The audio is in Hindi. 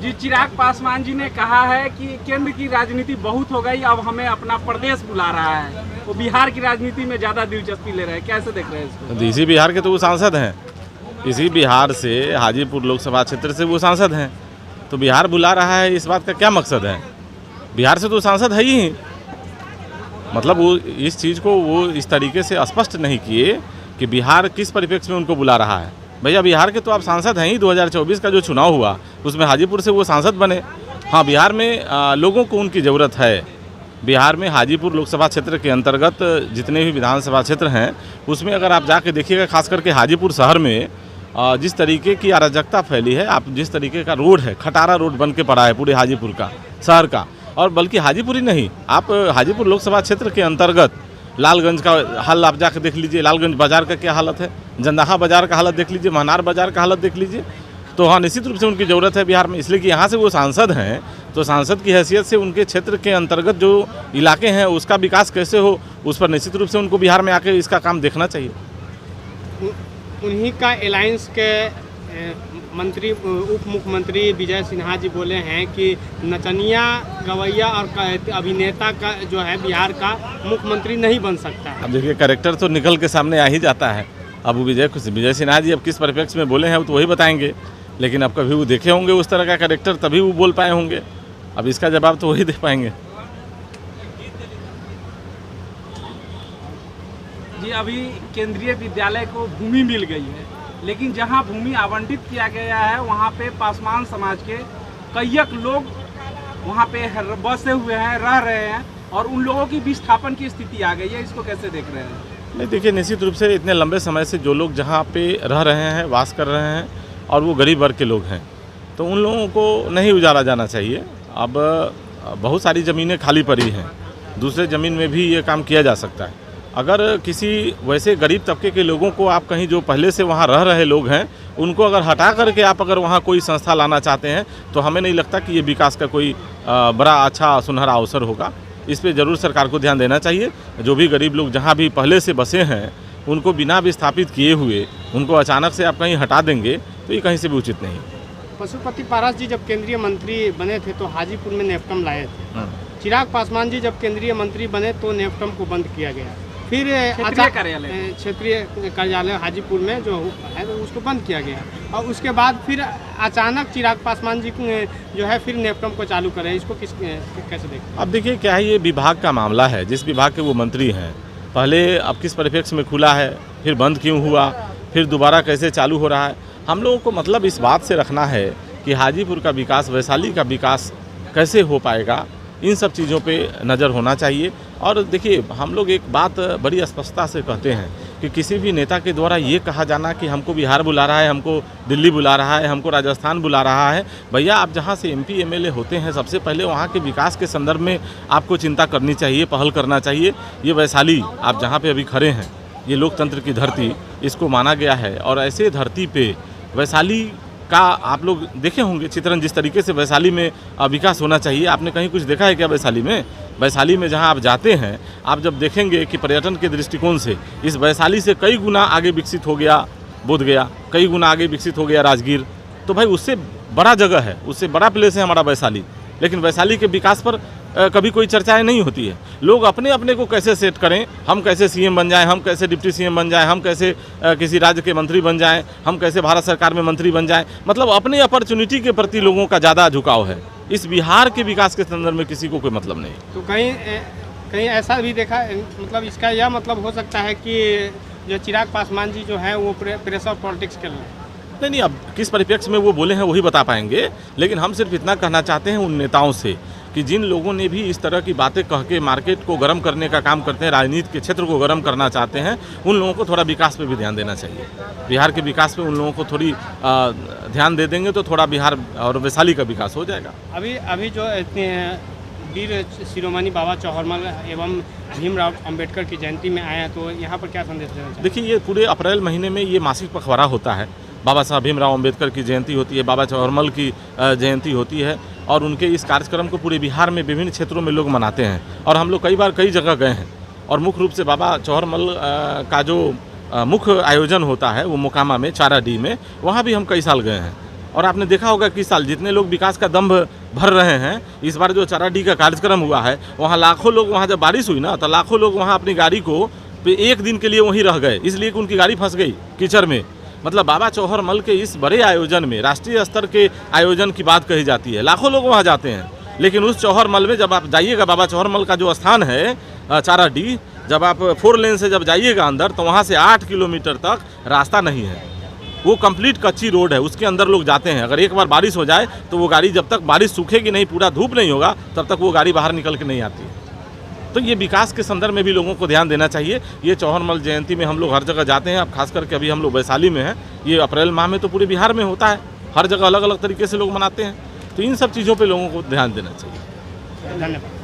जी, चिराग पासवान जी ने कहा है कि केंद्र की राजनीति बहुत हो गई, अब हमें अपना प्रदेश बुला रहा है। वो बिहार की राजनीति में ज़्यादा दिलचस्पी ले रहे हैं, कैसे देख रहे हैं इसको? तो इसी बिहार के तो वो सांसद हैं, इसी बिहार से हाजीपुर लोकसभा क्षेत्र से वो सांसद हैं, तो बिहार बुला रहा है, इस बात का क्या मकसद है? बिहार से तो सांसद है ही, मतलब वो इस चीज़ को वो इस तरीके से स्पष्ट नहीं किए कि बिहार किस परिप्रेक्ष्य में उनको बुला रहा है। भैया बिहार के तो आप सांसद हैं ही, 2024 का जो चुनाव हुआ उसमें हाजीपुर से वो सांसद बने। हाँ, बिहार में लोगों को उनकी ज़रूरत है। बिहार में हाजीपुर लोकसभा क्षेत्र के अंतर्गत जितने भी विधानसभा क्षेत्र हैं उसमें अगर आप जाके देखिएगा, खास करके हाजीपुर शहर में जिस तरीके की अराजकता फैली है, आप जिस तरीके का रोड है, खटारा रोड बन के पड़ा है पूरे हाजीपुर का, शहर का, और बल्कि हाजीपुर ही नहीं, आप हाजीपुर लोकसभा क्षेत्र के अंतर्गत लालगंज का हाल आप जाकर देख लीजिए, लालगंज बाज़ार का क्या हालत है, जंदाहा बाज़ार का हालत देख लीजिए, महनार बाज़ार का हालत देख लीजिए। तो हाँ, निश्चित रूप से उनकी ज़रूरत है बिहार में, इसलिए कि यहाँ से वो सांसद हैं, तो सांसद की हैसियत से उनके क्षेत्र के अंतर्गत जो इलाके हैं उसका विकास कैसे हो, उस पर निश्चित रूप से उनको बिहार में आके इसका काम देखना चाहिए। उन्हीं का अलायंस के मंत्री उप मुख्यमंत्री विजय सिन्हा जी बोले हैं कि नचनिया, गवैया और अभिनेता का जो है बिहार का मुख्यमंत्री नहीं बन सकता है। अब देखिए, कैरेक्टर तो निकल के सामने आ ही जाता है। अब वो विजय सिन्हा जी अब किस परिप्रेक्ष्य में बोले हैं तो वही बताएंगे, लेकिन अब कभी वो देखे होंगे उस तरह का कैरेक्टर, तभी वो बोल पाए होंगे। अब इसका जवाब तो वही दे पाएंगे। जी, अभी केंद्रीय विद्यालय को भूमि मिल गई है, लेकिन जहां भूमि आवंटित किया गया है वहां पे पासवान समाज के कईयक लोग वहां पे बसे हुए हैं, रह रहे हैं, और उन लोगों की विस्थापन की स्थिति आ गई है। इसको कैसे देख रहे हैं? नहीं, देखिए, निश्चित रूप से इतने लंबे समय से जो लोग जहाँ पे रह रहे हैं, वास कर रहे हैं, और वो गरीब वर्ग के लोग हैं, तो उन लोगों को नहीं उजाड़ा जाना चाहिए। अब बहुत सारी ज़मीनें खाली पड़ी हैं, दूसरे ज़मीन में भी ये काम किया जा सकता है। अगर किसी वैसे गरीब तबके के लोगों को आप कहीं, जो पहले से वहाँ रह रहे लोग हैं, उनको अगर हटा करके आप अगर वहाँ कोई संस्था लाना चाहते हैं, तो हमें नहीं लगता कि ये विकास का कोई बड़ा अच्छा सुनहरा अवसर होगा। इस पे ज़रूर सरकार को ध्यान देना चाहिए। जो भी गरीब लोग जहाँ भी पहले से बसे हैं, उनको बिना विस्थापित किए हुए उनको अचानक से आप कहीं हटा देंगे तो ये कहीं से भी उचित नहीं। पशुपति पारस जी जब केंद्रीय मंत्री बने थे तो हाजीपुर में नेफ्टम लाए थे। चिराग पासवान जी जब केंद्रीय मंत्री बने तो नेफ्टम को बंद किया गया। फिर क्षेत्रीय कार्यालय हाजीपुर में जो है उसको बंद किया गया, और उसके बाद फिर अचानक चिराग पासवान जी जो है फिर नेफ्टम को चालू करें। इसको कैसे देखते? अब देखिए, क्या है, ये विभाग का मामला है, जिस विभाग के वो मंत्री हैं, पहले अब किस परिप्रेक्ष्य में खुला है, फिर बंद क्यों हुआ, फिर दोबारा कैसे चालू हो रहा है। हम लोगों को मतलब इस बात से रखना है कि हाजीपुर का विकास, वैशाली का विकास कैसे हो पाएगा, इन सब चीज़ों पे नज़र होना चाहिए। और देखिए, हम लोग एक बात बड़ी स्पष्टता से कहते हैं कि किसी भी नेता के द्वारा ये कहा जाना कि हमको बिहार बुला रहा है, हमको दिल्ली बुला रहा है, हमको राजस्थान बुला रहा है, भैया आप जहाँ से MP MLA होते हैं, सबसे पहले वहाँ के विकास के संदर्भ में आपको चिंता करनी चाहिए, पहल करना चाहिए। ये वैशाली आप जहाँ पे अभी खड़े हैं, ये लोकतंत्र की धरती इसको माना गया है, और ऐसे धरती पे वैशाली का आप लोग देखे होंगे चित्रण, जिस तरीके से वैशाली में विकास होना चाहिए। आपने कहीं कुछ देखा है क्या वैशाली में? वैशाली में जहां आप जाते हैं, आप जब देखेंगे कि पर्यटन के दृष्टिकोण से इस वैशाली से कई गुना आगे विकसित हो गया बोधगया, कई गुना आगे विकसित हो गया राजगीर, तो भाई उससे बड़ा जगह है, उससे बड़ा प्लेस है हमारा वैशाली। लेकिन वैशाली के विकास पर कभी कोई चर्चाएं नहीं होती है। लोग अपने अपने को कैसे सेट करें, हम कैसे CM बन जाएं, हम कैसे डिप्टी CM बन जाएं, हम कैसे किसी राज्य के मंत्री बन जाएं, हम कैसे भारत सरकार में मंत्री बन जाएं, मतलब अपने अपॉर्चुनिटी के प्रति लोगों का ज़्यादा झुकाव है। इस बिहार के विकास के संदर्भ में किसी को कोई मतलब नहीं। तो कहीं ऐसा भी देखा, मतलब इसका यह मतलब हो सकता है कि जो चिराग पासवान जी जो है वो प्रेशर पॉलिटिक्स कर रहे हैं? नहीं, अब किस परिप्रेक्ष्य में वो बोले हैं वही बता पाएंगे, लेकिन हम सिर्फ इतना कहना चाहते हैं उन नेताओं से कि जिन लोगों ने भी इस तरह की बातें कह के मार्केट को गर्म करने का काम करते हैं, राजनीति के क्षेत्र को गर्म करना चाहते हैं, उन लोगों को थोड़ा विकास पे भी ध्यान देना चाहिए। बिहार के विकास पे उन लोगों को थोड़ी ध्यान दे देंगे तो थोड़ा बिहार और वैशाली का विकास हो जाएगा। अभी जो वीर शिरोमणि बाबा चौहरमल एवं भीमराव अंबेडकर की जयंती में आए हैं, तो यहाँ पर क्या संदेश देना चाहिए? देखिए, ये पूरे अप्रैल महीने में ये मासिक पखवाड़ा होता है। बाबा साहब भीमराव अंबेडकर की जयंती होती है, बाबा चौहरमल की जयंती होती है, और उनके इस कार्यक्रम को पूरे बिहार में विभिन्न क्षेत्रों में लोग मनाते हैं। और हम लोग कई जगह गए हैं, और मुख्य रूप से बाबा चौहरमल का जो मुख्य आयोजन होता है वो मोकामा में, चाराडी में, वहाँ भी हम कई साल गए हैं। और आपने देखा होगा कि इस साल जितने लोग विकास का दम्भ भर रहे हैं, इस बार जो चाराडी का कार्यक्रम हुआ है वहाँ लाखों लोग, वहाँ जब बारिश हुई ना तो लाखों लोग वहाँ अपनी गाड़ी को एक दिन के लिए वहीं रह गए, इसलिए कि उनकी गाड़ी फंस गई कीचड़ में। मतलब बाबा चौहर मल के इस बड़े आयोजन में, राष्ट्रीय स्तर के आयोजन की बात कही जाती है, लाखों लोग वहाँ जाते हैं, लेकिन उस चौहर मल में जब आप जाइएगा, बाबा चौहर मल का जो स्थान है चाराडी, जब आप 4 लेन से जब जाइएगा अंदर तो वहाँ से 8 किलोमीटर तक रास्ता नहीं है, वो कंप्लीट कच्ची रोड है, उसके अंदर लोग जाते हैं। अगर एक बार बारिश हो जाए तो वो गाड़ी, जब तक बारिश सूखेगी नहीं, पूरा धूप नहीं होगा, तब तक वो गाड़ी बाहर निकल के नहीं आती है। तो ये विकास के संदर्भ में भी लोगों को ध्यान देना चाहिए। ये चौहर मल जयंती में हम लोग हर जगह जाते हैं, अब खास करके अभी हम लोग वैशाली में हैं, ये अप्रैल माह में तो पूरे बिहार में होता है, हर जगह अलग अलग तरीके से लोग मनाते हैं। तो इन सब चीज़ों पर लोगों को ध्यान देना चाहिए। धन्यवाद।